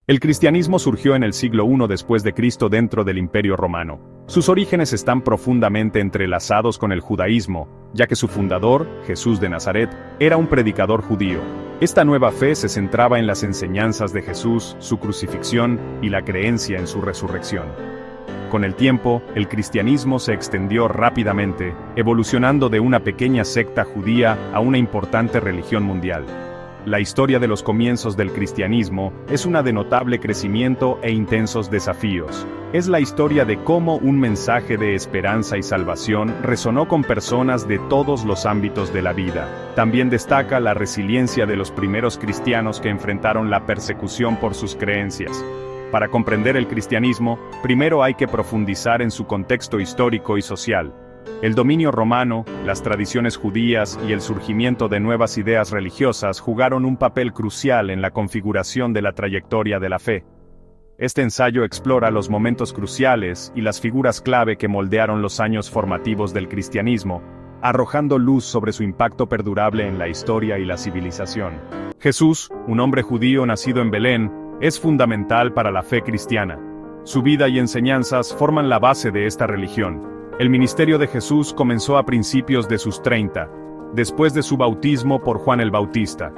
El cristianismo surgió en el siglo I después de Cristo dentro del Imperio Romano. Sus orígenes están profundamente entrelazados con el judaísmo, ya que su fundador, Jesús de Nazaret, era un predicador judío. Esta nueva fe se centraba en las enseñanzas de Jesús, su crucifixión y la creencia en su resurrección. Con el tiempo, el cristianismo se extendió rápidamente, evolucionando de una pequeña secta judía a una importante religión mundial. La historia de los comienzos del cristianismo es una de notable crecimiento e intensos desafíos. Es la historia de cómo un mensaje de esperanza y salvación resonó con personas de todos los ámbitos de la vida. También destaca la resiliencia de los primeros cristianos que enfrentaron la persecución por sus creencias. Para comprender el cristianismo, primero hay que profundizar en su contexto histórico y social. El dominio romano, las tradiciones judías y el surgimiento de nuevas ideas religiosas jugaron un papel crucial en la configuración de la trayectoria de la fe. Este ensayo explora los momentos cruciales y las figuras clave que moldearon los años formativos del cristianismo, arrojando luz sobre su impacto perdurable en la historia y la civilización. Jesús, un hombre judío nacido en Belén, es fundamental para la fe cristiana. Su vida y enseñanzas forman la base de esta religión. El ministerio de Jesús comenzó a principios de sus 30, después de su bautismo por Juan el Bautista.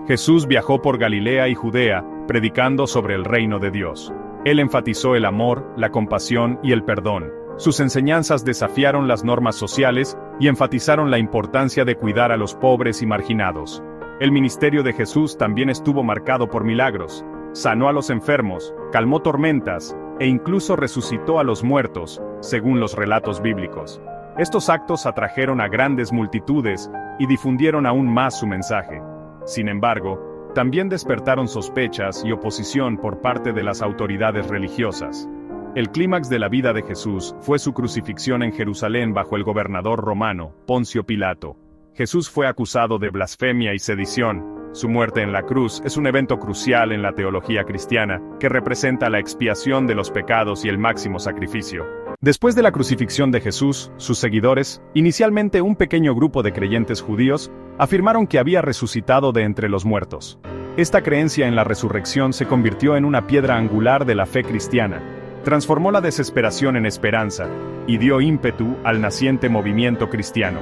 Jesús viajó por Galilea y Judea, predicando sobre el reino de Dios. Él enfatizó el amor, la compasión y el perdón. Sus enseñanzas desafiaron las normas sociales y enfatizaron la importancia de cuidar a los pobres y marginados. El ministerio de Jesús también estuvo marcado por milagros. Sanó a los enfermos, calmó tormentas, e incluso resucitó a los muertos, según los relatos bíblicos. Estos actos atrajeron a grandes multitudes y difundieron aún más su mensaje. Sin embargo, también despertaron sospechas y oposición por parte de las autoridades religiosas. El clímax de la vida de Jesús fue su crucifixión en Jerusalén bajo el gobernador romano, Poncio Pilato. Jesús fue acusado de blasfemia y sedición. Su muerte en la cruz es un evento crucial en la teología cristiana, que representa la expiación de los pecados y el máximo sacrificio. Después de la crucifixión de Jesús, sus seguidores, inicialmente un pequeño grupo de creyentes judíos, afirmaron que había resucitado de entre los muertos. Esta creencia en la resurrección se convirtió en una piedra angular de la fe cristiana, transformó la desesperación en esperanza, y dio ímpetu al naciente movimiento cristiano.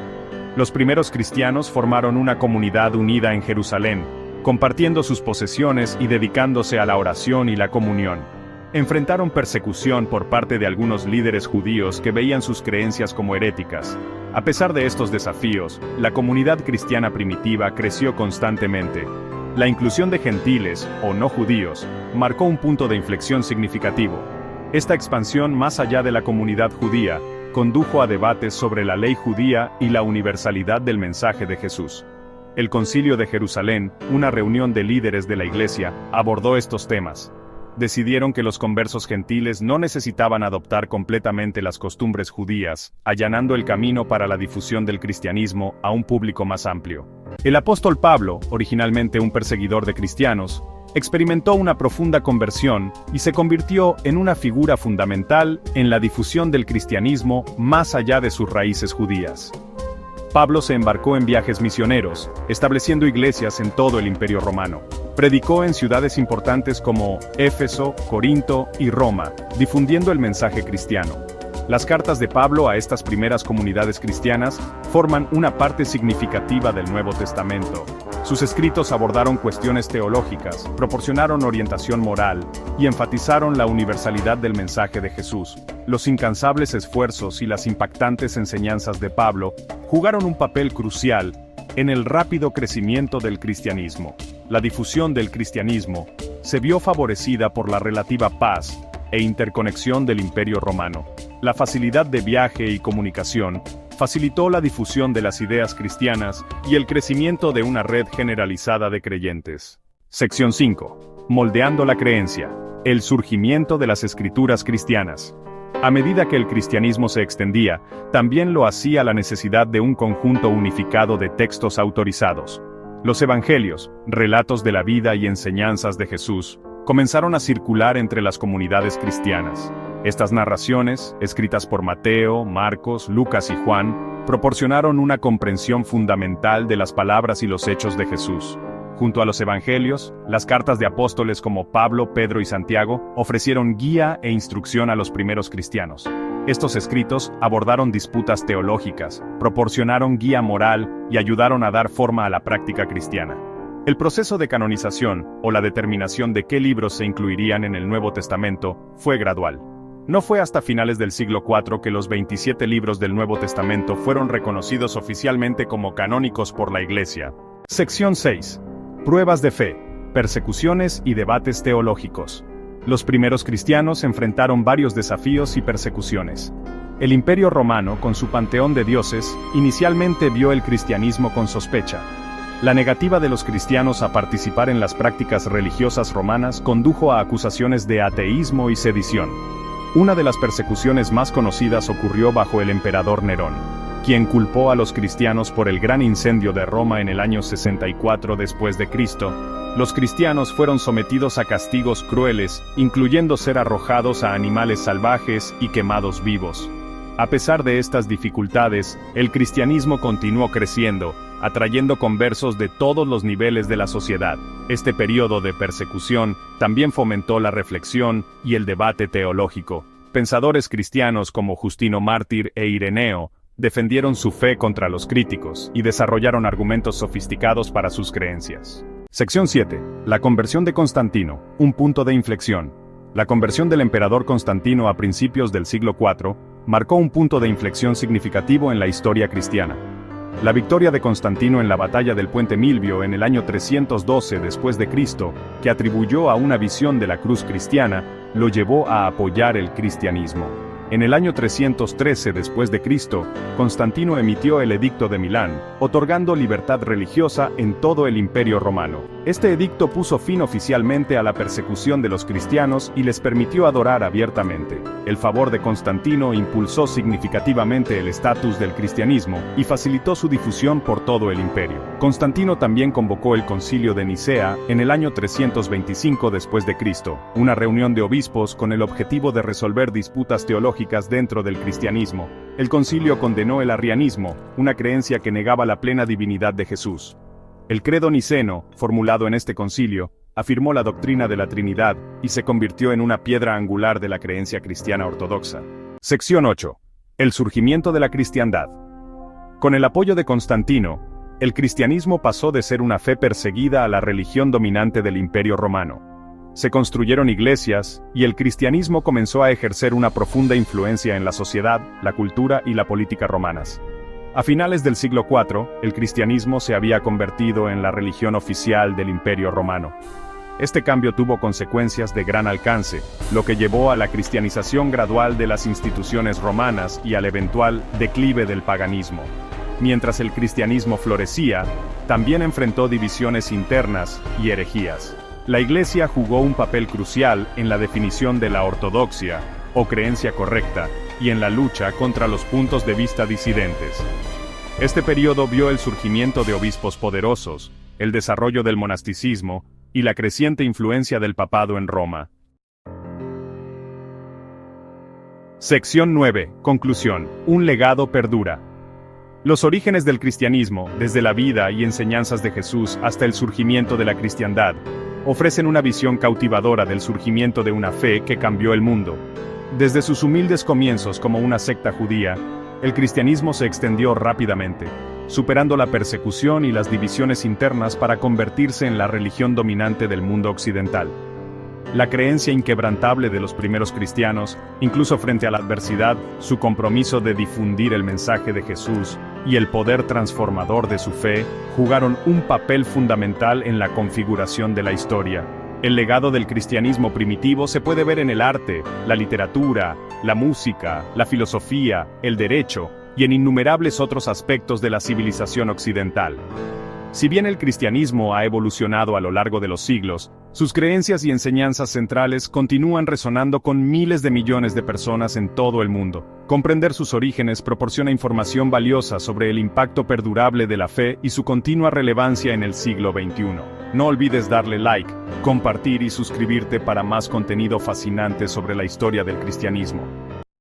Los primeros cristianos formaron una comunidad unida en Jerusalén, compartiendo sus posesiones y dedicándose a la oración y la comunión. Enfrentaron persecución por parte de algunos líderes judíos que veían sus creencias como heréticas. A pesar de estos desafíos, la comunidad cristiana primitiva creció constantemente. La inclusión de gentiles, o no judíos, marcó un punto de inflexión significativo. Esta expansión más allá de la comunidad judía, condujo a debates sobre la ley judía y la universalidad del mensaje de Jesús. El Concilio de Jerusalén, una reunión de líderes de la Iglesia, abordó estos temas. Decidieron que los conversos gentiles no necesitaban adoptar completamente las costumbres judías, allanando el camino para la difusión del cristianismo a un público más amplio. El apóstol Pablo, originalmente un perseguidor de cristianos, experimentó una profunda conversión y se convirtió en una figura fundamental en la difusión del cristianismo más allá de sus raíces judías. Pablo se embarcó en viajes misioneros, estableciendo iglesias en todo el Imperio Romano. Predicó en ciudades importantes como Éfeso, Corinto y Roma, difundiendo el mensaje cristiano. Las cartas de Pablo a estas primeras comunidades cristianas forman una parte significativa del Nuevo Testamento. Sus escritos abordaron cuestiones teológicas, proporcionaron orientación moral y enfatizaron la universalidad del mensaje de Jesús. Los incansables esfuerzos y las impactantes enseñanzas de Pablo jugaron un papel crucial en el rápido crecimiento del cristianismo. La difusión del cristianismo se vio favorecida por la relativa paz e interconexión del Imperio Romano. La facilidad de viaje y comunicación facilitó la difusión de las ideas cristianas y el crecimiento de una red generalizada de creyentes. Sección 5. Moldeando la creencia. El surgimiento de las escrituras cristianas. A medida que el cristianismo se extendía, también lo hacía la necesidad de un conjunto unificado de textos autorizados. Los evangelios, relatos de la vida y enseñanzas de Jesús, comenzaron a circular entre las comunidades cristianas. Estas narraciones, escritas por Mateo, Marcos, Lucas y Juan, proporcionaron una comprensión fundamental de las palabras y los hechos de Jesús. Junto a los evangelios, las cartas de apóstoles como Pablo, Pedro y Santiago ofrecieron guía e instrucción a los primeros cristianos. Estos escritos abordaron disputas teológicas, proporcionaron guía moral y ayudaron a dar forma a la práctica cristiana. El proceso de canonización, o la determinación de qué libros se incluirían en el Nuevo Testamento, fue gradual. No fue hasta finales del siglo IV que los 27 libros del Nuevo Testamento fueron reconocidos oficialmente como canónicos por la Iglesia. Sección 6. Pruebas de fe, persecuciones y debates teológicos. Los primeros cristianos enfrentaron varios desafíos y persecuciones. El Imperio Romano, con su panteón de dioses, inicialmente vio el cristianismo con sospecha. La negativa de los cristianos a participar en las prácticas religiosas romanas condujo a acusaciones de ateísmo y sedición. Una de las persecuciones más conocidas ocurrió bajo el emperador Nerón, quien culpó a los cristianos por el gran incendio de Roma en el año 64 después de Cristo. Los cristianos fueron sometidos a castigos crueles, incluyendo ser arrojados a animales salvajes y quemados vivos. A pesar de estas dificultades, el cristianismo continuó creciendo, atrayendo conversos de todos los niveles de la sociedad. Este periodo de persecución también fomentó la reflexión y el debate teológico. Pensadores cristianos como Justino Mártir e Ireneo defendieron su fe contra los críticos y desarrollaron argumentos sofisticados para sus creencias. Sección 7. La conversión de Constantino, un punto de inflexión. La conversión del emperador Constantino a principios del siglo IV marcó un punto de inflexión significativo en la historia cristiana. La victoria de Constantino en la batalla del Puente Milvio en el año 312 después de Cristo, que atribuyó a una visión de la cruz cristiana, lo llevó a apoyar el cristianismo. En el año 313 después de Cristo, Constantino emitió el Edicto de Milán, otorgando libertad religiosa en todo el Imperio Romano. Este edicto puso fin oficialmente a la persecución de los cristianos y les permitió adorar abiertamente. El favor de Constantino impulsó significativamente el estatus del cristianismo y facilitó su difusión por todo el imperio. Constantino también convocó el Concilio de Nicea en el año 325 después de Cristo, una reunión de obispos con el objetivo de resolver disputas teológicas dentro del cristianismo. El concilio condenó el arrianismo, una creencia que negaba la plena divinidad de Jesús. El credo niceno, formulado en este concilio, afirmó la doctrina de la Trinidad y se convirtió en una piedra angular de la creencia cristiana ortodoxa. Sección 8. El surgimiento de la cristiandad. Con el apoyo de Constantino, el cristianismo pasó de ser una fe perseguida a la religión dominante del Imperio Romano. Se construyeron iglesias, y el cristianismo comenzó a ejercer una profunda influencia en la sociedad, la cultura y la política romanas. A finales del siglo IV, el cristianismo se había convertido en la religión oficial del Imperio Romano. Este cambio tuvo consecuencias de gran alcance, lo que llevó a la cristianización gradual de las instituciones romanas y al eventual declive del paganismo. Mientras el cristianismo florecía, también enfrentó divisiones internas y herejías. La Iglesia jugó un papel crucial en la definición de la ortodoxia, o creencia correcta, y en la lucha contra los puntos de vista disidentes. Este periodo vio el surgimiento de obispos poderosos, el desarrollo del monasticismo, y la creciente influencia del papado en Roma. Sección 9. Conclusión. Un legado perdura. Los orígenes del cristianismo, desde la vida y enseñanzas de Jesús hasta el surgimiento de la cristiandad, ofrecen una visión cautivadora del surgimiento de una fe que cambió el mundo. Desde sus humildes comienzos como una secta judía, el cristianismo se extendió rápidamente, superando la persecución y las divisiones internas para convertirse en la religión dominante del mundo occidental. La creencia inquebrantable de los primeros cristianos, incluso frente a la adversidad, su compromiso de difundir el mensaje de Jesús y el poder transformador de su fe, jugaron un papel fundamental en la configuración de la historia. El legado del cristianismo primitivo se puede ver en el arte, la literatura, la música, la filosofía, el derecho, y en innumerables otros aspectos de la civilización occidental. Si bien el cristianismo ha evolucionado a lo largo de los siglos, sus creencias y enseñanzas centrales continúan resonando con miles de millones de personas en todo el mundo. Comprender sus orígenes proporciona información valiosa sobre el impacto perdurable de la fe y su continua relevancia en el siglo XXI. No olvides darle like, compartir y suscribirte para más contenido fascinante sobre la historia del cristianismo.